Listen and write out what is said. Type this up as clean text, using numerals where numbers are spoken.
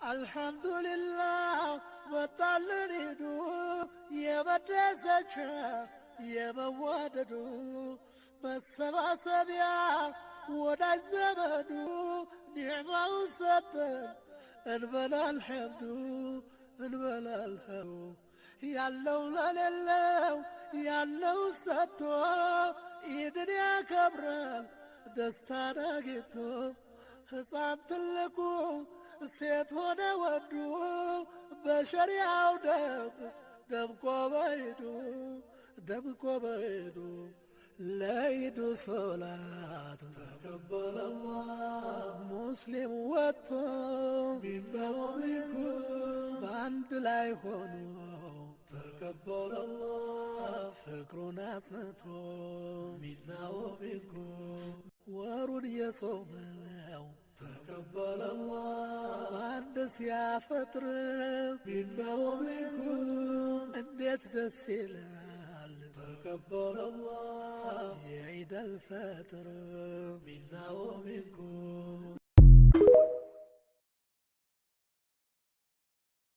الحمد لله وطلنيدو يبدسچا يبواددو مسباسبيا ወዳጅ ዘመዱ ኒዕማው ሰጠን እንበል አልሐምዱ ያለው ለሌለው ያለው ሰጥቶ ኢድን ያከብራል ደስታን አግኝቶ ሕፃን ትልቁ ሴት ሆነ ወንዱ በሸሪዓው ደምቆ በኢዱ ለኢዱ ሶላት ተቀበለ አላህ ሙስሊም ወጥቶ ሚንበሩ በአንድ ላይ ሆኖ ተቀበለ አላህ ፍቅሩን አጽንቶ ሚናው ቢንኩም ወሩን የጾመው ተቀበለ አላህ በአንድ ሲያፈጥር ሚንበሩ ቢንኩም እንዴት ደስ ይላል تقبل الله عيد الفطر منا ومنكم